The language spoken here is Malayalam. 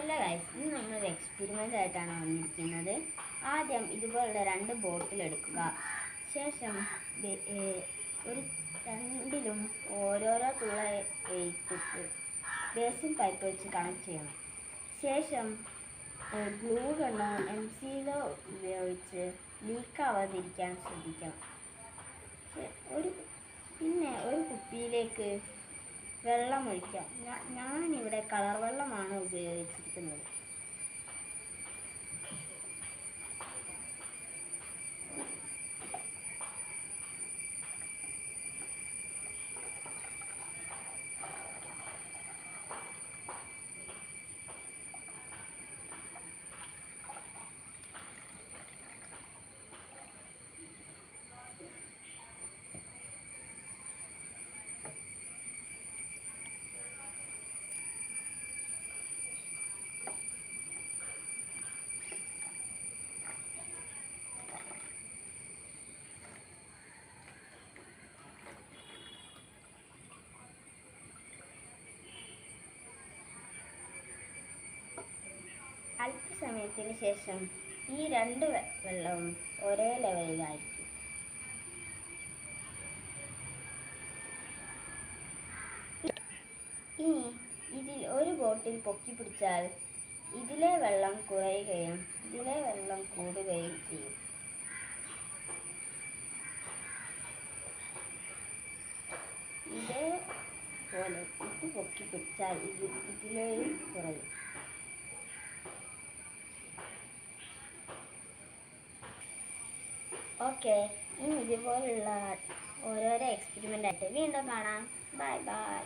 ഹലോ ഗൈസ്, ഇന്ന് നമ്മളൊരു എക്സ്പെരിമെൻ്റ് ആയിട്ടാണ് വന്നിരിക്കുന്നത്. ആദ്യം ഇതുപോലുള്ള 2 ബോട്ടിൽ എടുക്കുക. ശേഷം ഒരു രണ്ടിലും ഓരോരോ തുള എടുത്തിട്ട് ബേസിൻ പൈപ്പ് വെച്ച് കണക്ട് ചെയ്യണം. ശേഷം ഗ്ലൂ ഗണ്ണോ എംസീലോ ഉപയോഗിച്ച് ലീക്കാവാതിരിക്കാൻ ശ്രദ്ധിക്കണം. പിന്നെ ഒരു കുപ്പിയിലേക്ക് വെള്ളം ഒഴിക്കാം. ഞാനിവിടെ കളർ വെള്ളമാണ് ഉപയോഗിച്ചിരിക്കുന്നത്. അല്പസമയത്തിന് ശേഷം ഈ 2 വെള്ളവും ഒരേ ലെവലിലായിരിക്കും. ഇനി ഇതിൽ ഒരു ബോട്ടിൽ പൊക്കി പിടിച്ചാൽ ഇതിലെ വെള്ളം കുറയുകയും ഇതിലെ വെള്ളം കൂടുകയും ചെയ്യും. ഇതേപോലെ ഇത് പൊക്കി പിടിച്ചാൽ ഇതിലെയും കുറയും. ഓക്കെ, ഇനി ഇതുപോലുള്ള ഓരോരോ എക്സ്പെരിമെൻ്റ് ആയിട്ട് വീണ്ടും കാണാം. Bye bye.